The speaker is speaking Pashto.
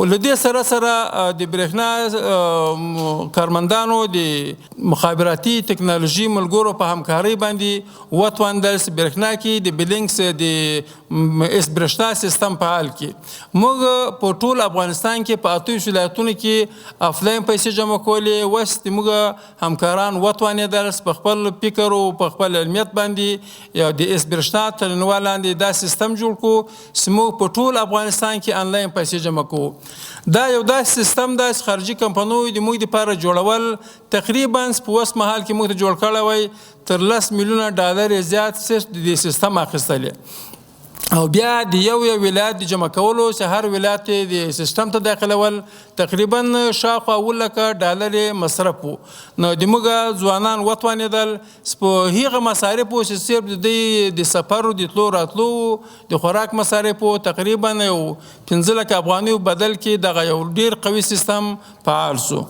له دې سره سره د برېښنا کارمندانو د مخابراتي ټکنالوژي ملګرو په همکارۍ باندې وتوانېدل چې برېښنا کې د بلینکس د برېښنا سیستم فعال کړي. موږ په ټول افغانستان کې په 28 ولایتونو کې آفلاین پیسې جمع کولې. اوس موږ همکاران وتوانېدل چې په خپل فکر او په خپل علمیت باندې یا د برېښنا تر عنوان لاندې دا سیستم جوړ کړو چې موږ په ټول افغانستان کې انلاین پیسې جمع کوو. دا یو داسې سیستم دی چې خارجي کمپنیو د موږ دپاره جوړول تقریبا په اوس مهال کې موږ ته جوړ کړی وی تر 10 میلیونه ډالر زیات صرف د دې سیستم اخیستلې. او بیا د یو ولایت د جمع کولو چې هر ولایت د سیستم ته داخلول تقریبا شاوخوا 10 لکه ډالر مصرف وو. نو د موږ ځوانان وتوانېدل چې په هغه مصارفو چې صرف د سفر د تلو راتلو د خوراک مصارفو تقریبا یو 15 لکه افغانیو بدل کې دغه یو ډېر قوي سیستم فعال شو.